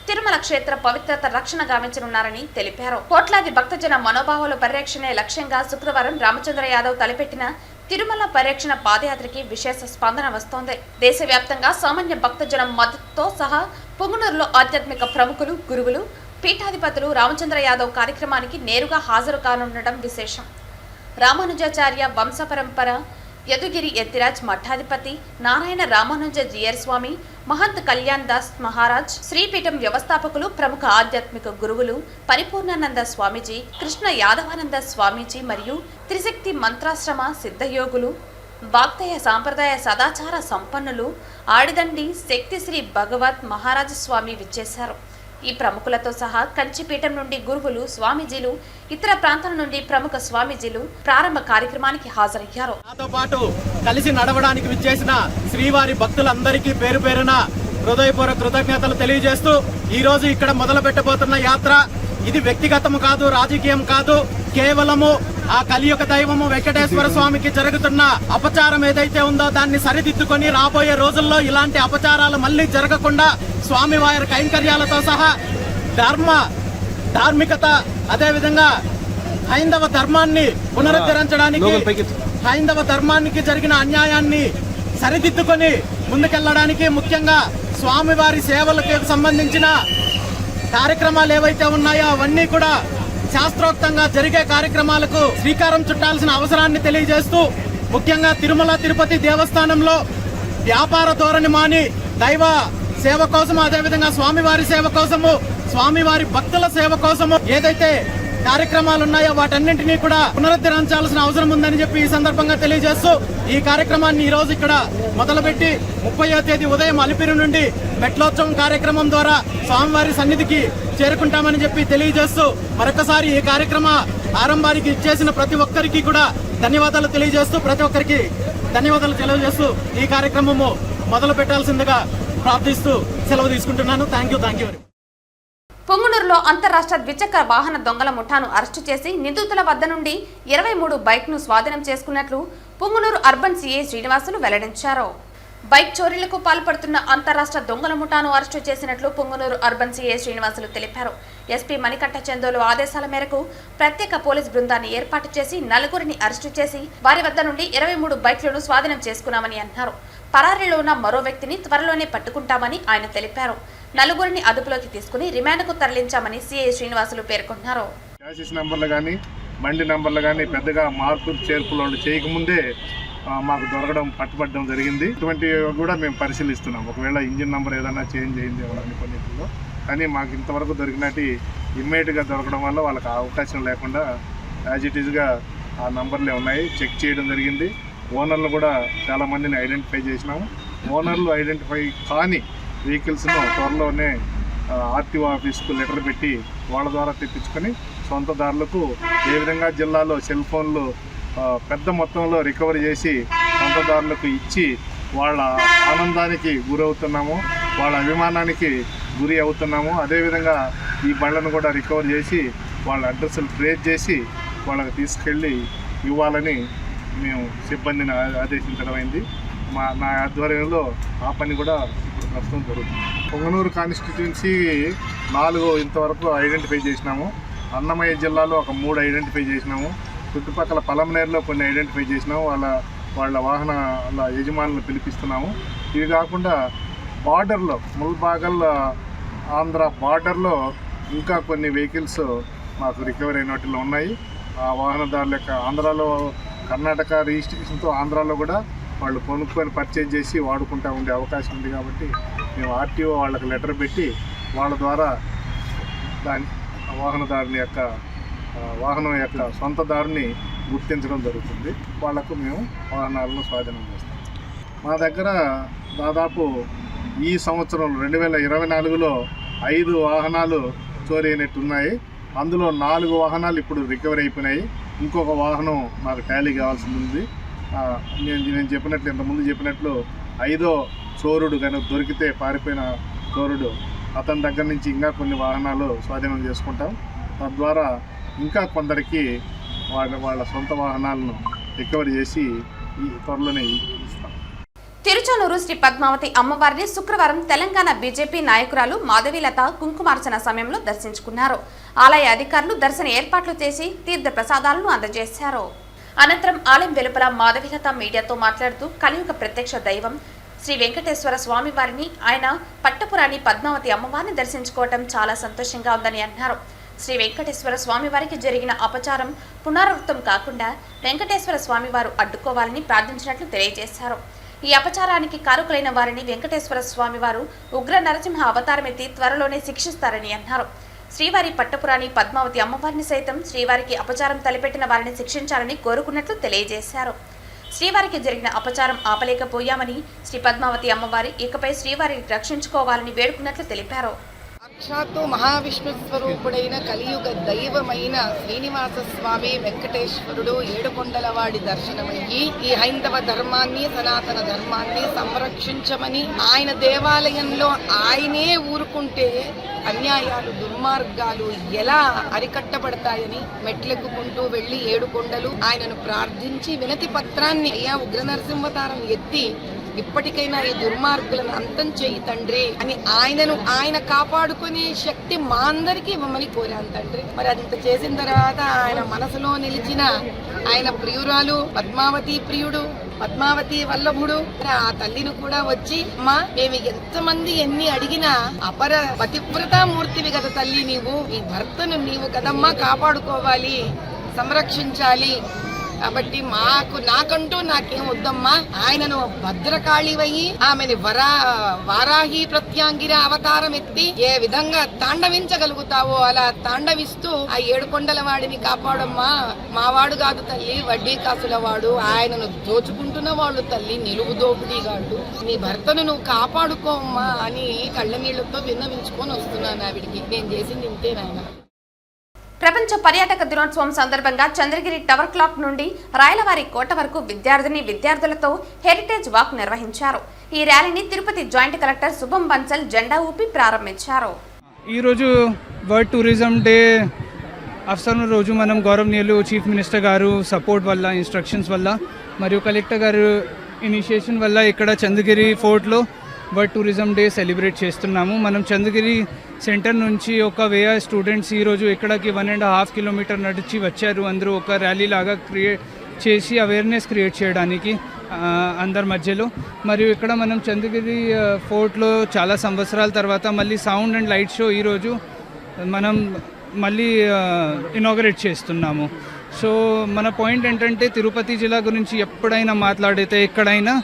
తిరుమల క్షేత్ర పవిత్రత రక్షణ గావించనున్నారని తెలిపారు. కోట్లాది భక్తజన మనోభావాల పరిరక్షణే లక్ష్యంగా శుక్రవారం రామచంద్ర యాదవ్ తలపెట్టిన తిరుమల పరిరక్షణ పాదయాత్రకి విశేష స్పందన వస్తోంది. దేశవ్యాప్తంగా సామాన్య భక్తజనం మద్దతుతో సహా పొంగునూరులో ఆధ్యాత్మిక ప్రముఖులు, గురువులు, పీఠాధిపతులు రామచంద్ర యాదవ్ కార్యక్రమానికి నేరుగా హాజరు కానుండడం విశేషం. రామానుజాచార్య వంశపరంపర యదుగిరి యతిరాజ్ మఠాధిపతి నారాయణ రామానుజ జియర్ స్వామి, మహంత్ కళ్యాణ్ దాస్ మహారాజ్, శ్రీపీఠం వ్యవస్థాపకులు, ప్రముఖ ఆధ్యాత్మిక గురువులు పరిపూర్ణానంద స్వామీజీ, కృష్ణ యాదవానంద స్వామీజీ మరియు త్రిశక్తి మంత్రాశ్రమ సిద్ధయోగులు, వాక్తయ సాంప్రదాయ సదాచార సంపన్నులు, ఆడిదండి శక్తి శ్రీ భగవత్ మహారాజ స్వామి విచ్చేశారు. ఈ ప్రముఖులతో సహా కంచిపీఠం నుండి గురువులు, స్వామీజీలు, ఇతర ప్రాంతాల నుండి ప్రముఖ స్వామీజీలు ప్రారంభ కార్యక్రమానికి హాజరయ్యారు. నాతో పాటు కలిసి నడవడానికి విచ్చేసిన శ్రీవారి భక్తులందరికీ పేరు పేరున హృదయపూర్వక కృతజ్ఞతలు తెలియజేస్తూ ఈ రోజు ఇక్కడ మొదలు పెట్టబోతున్న యాత్ర ఇది వ్యక్తిగతము కాదు, రాజకీయం కాదు, కేవలము ఆ కలియుగ దైవము వెంకటేశ్వర స్వామికి జరుగుతున్న అపచారం ఏదైతే ఉందో దాన్ని సరిదిద్దుకొని రాబోయే రోజుల్లో ఇలాంటి అపచారాలు మళ్లీ జరగకుండా స్వామివారి కైంకర్యాలతో సహా ధార్మికత అదేవిధంగా హైందవ ధర్మాన్ని పునరుద్ధరించడానికి, హైందవ ధర్మానికి జరిగిన అన్యాయాన్ని సరిదిద్దుకొని ముందుకెళ్లడానికి, ముఖ్యంగా స్వామివారి సేవలకు సంబంధించిన కార్యక్రమాలు ఏవైతే ఉన్నాయో అవన్నీ కూడా శాస్త్రోక్తంగా జరిగే కార్యక్రమాలకు శ్రీకారం చుట్టాల్సిన అవసరాన్ని తెలియజేస్తూ, ముఖ్యంగా తిరుమల తిరుపతి దేవస్థానంలో వ్యాపార ధోరణి మాని దైవ సేవ కోసము, అదేవిధంగా స్వామివారి సేవ కోసము, స్వామివారి భక్తుల సేవ కోసము ఏదైతే కార్యక్రమాలు ఉన్నాయో వాటన్నింటినీ కూడా పునరుద్ధరించాల్సిన అవసరం ఉందని చెప్పి ఈ సందర్భంగా తెలియజేస్తూ ఈ కార్యక్రమాన్ని ఈ రోజు ఇక్కడ మొదలుపెట్టి 30వ తేదీ ఉదయం అలిపిరి నుండి మెట్లోత్సవం కార్యక్రమం ద్వారా స్వామివారి సన్నిధికి చేరుకుంటామని చెప్పి తెలియజేస్తూ మరొకసారి ఈ కార్యక్రమ ఆరంభానికి ఇచ్చేసిన ప్రతి ఒక్కరికి కూడా ధన్యవాదాలు తెలియజేస్తూ ఈ కార్యక్రమము మొదలు పెట్టాల్సిందిగా ప్రార్థిస్తూ సెలవు తీసుకుంటున్నాను. Thank you. పొంగునూరులో అంతరాష్ట్ర ద్విచక్ర వాహన దొంగల ముఠాను అరెస్టు చేసి నిందితుల వద్ద నుండి 23 బైక్ను స్వాధీనం చేసుకున్నట్లు పొంగునూరు అర్బన్ సీఐ శ్రీనివాసులు వెల్లడించారు. బైక్ చోరీలకు పాల్పడుతున్న అంతరాష్ట్ర దొంగల ముఠాను అరెస్టు చేసినట్లు పొంగునూరు అర్బన్ సీఐ శ్రీనివాసులు తెలిపారు. ఎస్పీ మణికంఠ చందోలు ఆదేశాల మేరకు ప్రత్యేక పోలీస్ బృందాన్ని ఏర్పాటు చేసి 4గురిని అరెస్టు చేసి వారి వద్ద నుండి 23 బైక్లను స్వాధీనం చేసుకున్నామని అన్నారు. పరారీలో ఉన్న మరో వ్యక్తిని త్వరలోనే పట్టుకుంటామని ఆయన తెలిపారు. 4గురిని అదుపులోకి తీసుకుని రిమాండ్కు తరలించామని సీఐ శ్రీనివాసులు పేర్కొన్నారు. నంబర్లు కానీ బండి నంబర్లు కానీ పెద్దగా మార్పులు చేర్పులు చేయకముందే మాకు పట్టుబడడం జరిగింది. ఇటువంటి కూడా మేము పరిశీలిస్తున్నాం. ఒకవేళ ఇంజిన్ నెంబర్ ఏదైనా చేంజ్ అయింది అని కొన్నిటిలో, కానీ మాకు ఇంతవరకు దొరికినట్టు ఇమ్మీడియట్గా దొరకడం వల్ల వాళ్ళకి అవకాశం లేకుండా యాజ్ ఇట్ ఈజ్గా ఆ నంబర్లే ఉన్నాయి. చెక్ చేయడం జరిగింది. ఓనర్లు కూడా చాలామందిని ఐడెంటిఫై చేసినాము. ఓనర్లు ఐడెంటిఫై కాని వెహికల్స్ను త్వరలోనే ఆర్టీఓ ఆఫీస్కు లెటర్ పెట్టి వాళ్ళ ద్వారా తెప్పించుకొని సొంతదారులకు ఏ విధంగా జిల్లాలో సెల్ ఫోన్లు పెద్ద మొత్తంలో రికవరీ చేసి సొంతదారులకు ఇచ్చి వాళ్ళ ఆనందానికి గురవుతున్నాము, వాళ్ళ అభిమానానికి గురి అవుతున్నాము. అదేవిధంగా ఈ బండ్లను కూడా రికవర్ చేసి వాళ్ళ అడ్రస్లు ట్రేస్ చేసి వాళ్ళకి తీసుకెళ్ళి ఇవ్వాలని మేము సిబ్బందిని ఆదేశించడం అయింది. నా ఆధ్వర్యంలో ఆ పని కూడా ఇప్పుడు ప్రస్తుతం జరుగుతుంది. పొంగనూరు కాన్స్టిట్యున్సీ 4 ఇంతవరకు ఐడెంటిఫై చేసినాము. అన్నమయ్య జిల్లాలో ఒక 3 ఐడెంటిఫై చేసినాము. చుట్టుపక్కల పలమనేరులో కొన్ని ఐడెంటిఫై చేసినాము. వాళ్ళ వాహనాల యజమానులను పిలిపిస్తున్నాము. ఇవి కాకుండా బార్డర్లో ముల్బాగల్ ఆంధ్ర బార్డర్లో ఇంకా కొన్ని వెహికల్స్ మాకు రికవరీ అయిన వాటిలో ఉన్నాయి. ఆ వాహనదారుల యొక్క ఆంధ్రాలో కర్ణాటక రిజిస్ట్రేషన్తో ఆంధ్రాలో కూడా వాళ్ళు కొనుక్కొని పర్చేజ్ చేసి వాడుకుంటూ ఉండే అవకాశం ఉంది. కాబట్టి మేము ఆర్టీఓ వాళ్ళకి లెటర్ పెట్టి వాళ్ళ ద్వారా వాహనదారుని యొక్క వాహనం యొక్క సొంతదారుని గుర్తించడం జరుగుతుంది. వాళ్లకు మేము వాహనాలను స్వాధీనం చేస్తాం. మా దగ్గర దాదాపు ఈ సంవత్సరం 2024లో 5 వాహనాలు చోరీ అయినట్టున్నాయి. అందులో 4 వాహనాలు ఇప్పుడు రికవరీ అయిపోయినాయి. ఇంకొక వాహనం మాకు టాలీ కావాల్సి ఉంది. నేను చెప్పినట్లు ఇంతకుముందు చెప్పినట్లు 5వ చోరుడు కనుక దొరికితే పారిపోయిన చోరుడు అతని దగ్గర నుంచి ఇంకా కొన్ని వాహనాలు స్వాధీనం చేసుకుంటాం. తద్వారా ఇంకా కొందరికి వాళ్ళ సొంత వాహనాలను రికవరీ చేసి త్వరలోనే ఇస్తాం. తిరుచానూరు శ్రీ పద్మావతి అమ్మవారిని శుక్రవారం తెలంగాణ బీజేపీ నాయకురాలు మాధవీలత కుంకుమార్చన సమయంలో దర్శించుకున్నారు. ఆలయ అధికారులు దర్శన ఏర్పాట్లు చేసి తీర్థ ప్రసాదాలను అందజేశారు. అనంతరం ఆలయం వెలుపల మాధవీలత మీడియాతో మాట్లాడుతూ కలియుగ ప్రత్యక్ష దైవం శ్రీ వెంకటేశ్వర స్వామి వారిని, ఆయన పట్టపురాణి పద్మావతి అమ్మవారిని దర్శించుకోవటం చాలా సంతోషంగా ఉందని అన్నారు. శ్రీ వెంకటేశ్వర స్వామి వారికి జరిగిన అపచారం పునరావృతం కాకుండా వెంకటేశ్వర స్వామి వారు అడ్డుకోవాలని ప్రార్థించినట్లు తెలియజేశారు. ఈ అపచారానికి కారకులైన వారిని వెంకటేశ్వర స్వామి వారు ఉగ్ర నరసింహ అవతారమెత్తి త్వరలోనే శిక్షిస్తారని అన్నారు. శ్రీవారి పట్టపురాణి పద్మావతి అమ్మవారిని సైతం శ్రీవారికి అపచారం తలపెట్టిన వారిని శిక్షించాలని కోరుకున్నట్లు తెలియజేశారు. శ్రీవారికి జరిగిన అపచారం ఆపలేకపోయామని, శ్రీ పద్మావతి అమ్మవారి ఇకపై శ్రీవారిని రక్షించుకోవాలని వేడుకున్నట్లు తెలిపారు. సాక్షాత్తు మహావిష్ణు స్వరూపుడైన కలియుగ దైవమైన శ్రీనివాస స్వామి వెంకటేశ్వరుడు ఏడుకొండలవాడి దర్శనమయ్యి ఈ హైందవ ధర్మాన్ని, సనాతన ధర్మాన్ని సంరక్షించమని, ఆయన దేవాలయంలో ఆయనే ఊరుకుంటే అన్యాయాలు, దుర్మార్గాలు ఎలా అరికట్టబడతాయని మెట్లెక్కుకుంటూ వెళ్లి 7 కొండలు ఆయనను ప్రార్థించి వినతి పత్రాన్ని, అయ్యా ఉగ్ర నరసింహతారం ఎత్తి ఇప్పటికైనా ఈ దుర్మార్గులను అంతం చేయి తండ్రి అని ఆయన కాపాడుకునే శక్తి మా అందరికీ ఇవ్వమని కోరాను తండ్రి. మరి అంత చేసిన తర్వాత ఆయన మనసులో నిలిచిన ఆయన ప్రియురాలు పద్మావతి ప్రియుడు, పద్మావతి వల్లభుడు, ఆ తల్లిని కూడా వచ్చి అమ్మా మేము ఎంతమంది ఎన్ని అడిగినా అపర పతివ్రతా మూర్తివి కదా తల్లి, నీవు నీ భర్తను నీవు కదమ్మా కాపాడుకోవాలి, సంరక్షించాలి. కాబట్టి నాకంటూ నాకేం వద్దమ్మా, ఆయనను భద్రకాళివయ్యి ఆమెని వారాహి ప్రత్యాంగిర అవతారం ఎత్తి ఏ విధంగా తాండవించగలుగుతావో అలా తాండవిస్తూ ఆ 7 కొండల వాడిని కాపాడమ్మా, మావాడు కాదు తల్లి, వడ్డీ కాసుల వాడు, ఆయనను దోచుకుంటున్న వాళ్ళు తల్లి, నిలువు దోపిడీగాడు, నీ భర్తను నువ్వు కాపాడుకోమ్మా అని కళ్ళ నీళ్లతో విన్నవించుకొని వస్తున్నాను. ఆవిడికి నేను చేసింది ఇంతే నాయన. ప్రపంచ పర్యాటక దినోత్సవం సందర్భంగా చంద్రగిరి టవర్ క్లాక్ నుండి రాయలవారి కోట వరకు విద్యార్థులతో హెరిటేజ్ వాక్ నిర్వహించారు. ఈ ర్యాలీని తిరుపతి జాయింట్ కలెక్టర్ శుభం బన్సల్ జెండా ఊపి ప్రారంభించారు. ఈరోజు వరల్డ్ టూరిజం డే అవసరం రోజు మనం గౌరవనీయులు చీఫ్ మినిస్టర్ గారు సపోర్ట్ వల్ల, ఇన్స్ట్రక్షన్స్ వల్ల మరియు కలెక్టర్ గారు ఇనిషియేషన్ వల్ల ఇక్కడ చంద్రగిరి ఫోర్ట్లో వరల్డ్ టూరిజం డే సెలబ్రేట్ చేస్తున్నాము. మనం చంద్రగిరి సెంటర్ నుంచి ఒక 1000 స్టూడెంట్స్ ఈరోజు ఇక్కడికి 1.5 కిలోమీటర్ నడిచి వచ్చారు. అందరూ ఒక ర్యాలీ లాగా క్రియేట్ చేసి అవేర్నెస్ క్రియేట్ చేయడానికి అందరి మధ్యలో. మరియు ఇక్కడ మనం చంద్రగిరి ఫోర్ట్లో చాలా సంవత్సరాల తర్వాత మళ్ళీ సౌండ్ అండ్ లైట్ షో ఈరోజు మనం మళ్ళీ ఇనాగరేట్ చేస్తున్నాము. సో మన పాయింట్ ఏంటంటే తిరుపతి జిల్లా గురించి ఎప్పుడైనా మాట్లాడితే ఎక్కడైనా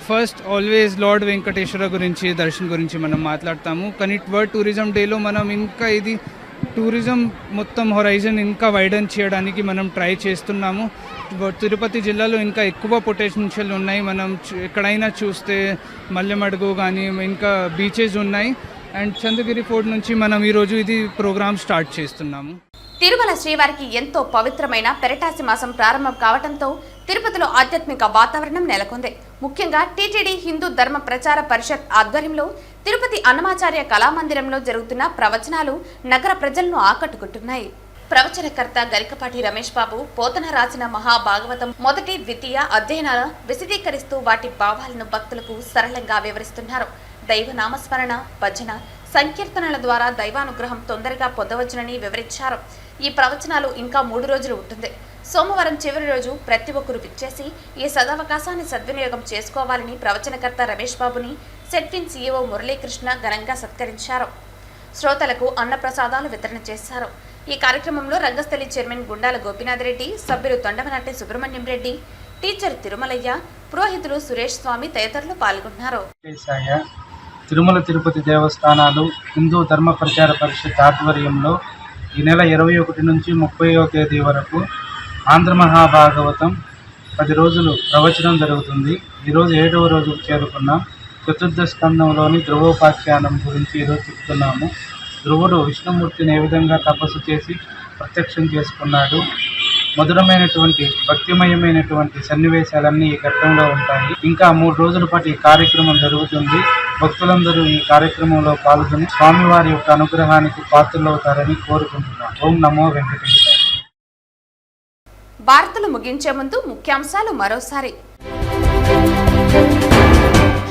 ఫస్ట్ ఆల్వేస్ లార్డ్ వెంకటేశ్వర గురించి దర్శన్ గురించి మనం మాట్లాడతాము. కానీ వరల్డ్ టూరిజం డేలో మనం ఇంకా ఇది టూరిజం మొత్తం హొరైజన్ ఇంకా వైడన్ చేయడానికి మనం ట్రై చేస్తున్నాము. తిరుపతి జిల్లాలో ఇంకా ఎక్కువ పొటెన్షియల్ ఉన్నాయి. మనం ఎక్కడైనా చూస్తే మల్లెమడుగు కానీ ఇంకా బీచెస్ ఉన్నాయి. అండ్ చంద్రగిరి ఫోర్ట్ నుంచి మనం ఈరోజు ఇది ప్రోగ్రామ్ స్టార్ట్ చేస్తున్నాము. తిరుమల శ్రీవారికి ఎంతో పవిత్రమైన పెరటాసి మాసం ప్రారంభం కావడంతో తిరుపతిలో ఆధ్యాత్మిక వాతావరణం నెలకొంది. ముఖ్యంగా టీటీడీ హిందూ ధర్మ ప్రచార పరిషత్ ఆధ్వర్యంలో తిరుపతి అన్నమాచార్య కళామందిరంలో జరుగుతున్న ప్రవచనాలు నగర ప్రజలను ఆకట్టుకుంటున్నాయి. ప్రవచనకర్త గరికపాటి రమేష్ బాబు పోతన రాసిన మహాభాగవతం మొదటి ద్వితీయ అధ్యయనాల విశదీకరిస్తూ వాటి భావాలను భక్తులకు సరళంగా వివరిస్తున్నారు. దైవ నామస్మరణ, భజన, సంకీర్తనల ద్వారా దైవానుగ్రహం తొందరగా పొందవచ్చునని వివరించారు. ఈ ప్రవచనాలు ఇంకా 3 రోజులు ఉంటుంది. సోమవారం చివరి రోజు ప్రతి ఒక్కరూ విచ్చేసి ఈ సదవకాశాన్ని సద్వినియోగం చేసుకోవాలని ప్రవచనకర్త రమేష్ బాబుని సెట్విన్ సీఈఓ మురళీకృష్ణ ఘనంగా సత్కరించారు. శ్రోతలకు అన్నప్రసాదాలు వితరణ చేశారు. ఈ కార్యక్రమంలో రంగస్థలి చైర్మన్ గుండాల గోపీనాథ్ రెడ్డి, సభ్యులు తొండమనాటి సుబ్రహ్మణ్యం రెడ్డి, టీచర్ తిరుమలయ్య, పురోహితులు సురేష్ స్వామి తదితరులు పాల్గొన్నారు. తిరుమల తిరుపతి దేవస్థానాలు హిందూ ధర్మ ప్రచార పరిషత్ ఆధ్వర్యంలో ఈ నెల 21 నుంచి 30వ తేదీ వరకు ఆంధ్ర మహాభాగవతం 10 రోజులు ప్రవచనం జరుగుతుంది. ఈరోజు 7వ రోజుకు చేరుకున్నాం. చతుర్థ స్కందంలోని ధ్రువోపాఖ్యానం గురించి ఈరోజు చెప్తున్నాము. ధ్రువుడు విష్ణుమూర్తిని ఏ విధంగా తపస్సు చేసి ప్రత్యక్షం చేసుకున్నాడు. మధురమైనటువంటి భక్తిమయమైనటువంటి సన్నివేశాలన్నీ ఈ ఘట్టంలో ఉంటాయి. ఇంకా 3 రోజుల పాటు ఈ కార్యక్రమం జరుగుతుంది. భక్తులందరూ ఈ కార్యక్రమంలో పాల్గొని స్వామివారి యొక్క అనుగ్రహానికి పాత్రలవుతారని కోరుకుంటున్నాం. ఓం నమో వెంకటేశ్వర. వార్తలు ముగించే ముందు ముఖ్యాంశాలు మరోసారి.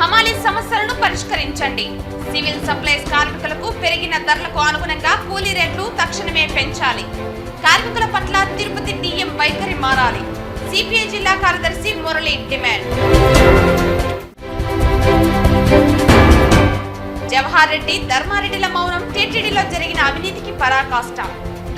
హమాలీ సమస్యలను పరిష్కరించండి. సివిల్ సప్లైస్ కార్మికులకు పెరిగిన ధరలకు అనుగుణంగా కూలీ రేట్లు తక్షణమే పెంచాలి. కార్మికుల పట్ల తిరుపతి డిఎం వైఖరి మారాలి. సిపిఐ జిల్లా కార్యదర్శి మురళి డిమాండ్. జవహర్ రెడ్డి, ధర్మారెడ్డిల మౌనం టీటీడీలో జరిగిన అవినీతికి పరాకాష్ట.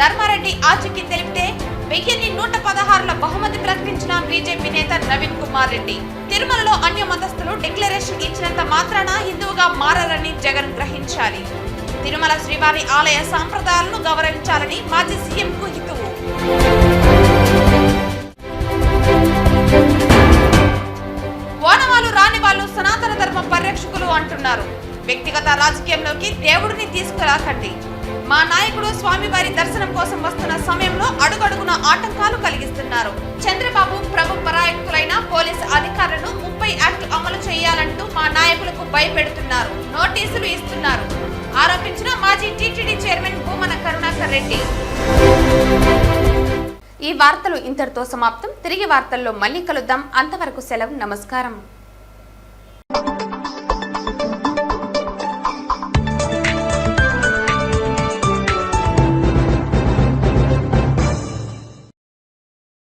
ధర్మారెడ్డి ఆచూకీ తెలిపితే 1116 బహుమతి ప్రకటించిన బీజేపీ నేత నవీన్ కుమార్ రెడ్డి. తిరుమలలో అన్య మతస్థులు డిక్లరేషన్ ఇచ్చినంత మాత్రాన హిందువుగా మారారని జగన్ గ్రహించాలి. తిరుమల శ్రీవారి ఆలయ సాంప్రదాయాలను గౌరవించాలని మాజీ సీఎంకు హితవు. ఓనవాళ్ళు రాని వాళ్ళు సనాతన ధర్మ పరిరక్షకులు అంటున్నారు. వ్యక్తిగత రాజకీయంలోకి దేవుడిని తీసుకురాకండి. మా నాయకుడు స్వామివారి దర్శనం కోసం వస్తున్న సమయంలో అడుగడుగున ఆటంకాలు కలిగిస్తున్నారు. చంద్రబాబు ప్రభు పరాయకులైన పోలీసు అధికారులను 30 యాక్ట్ అమలు చేయాలంటూ మా నాయకులకు భయపెడుతున్నారు, నోటీసులు ఇస్తున్నారు ఆరోపించిన మాజీ టీటీడీ చైర్మన్ భూమన కరుణాకర్ రెడ్డి. ఈ వార్తలు ఇంతటితో సమాప్తం. తిరిగి వార్తల్లో మళ్ళీ కలుద్దాం. అంతవరకు సెలవు. నమస్కారం.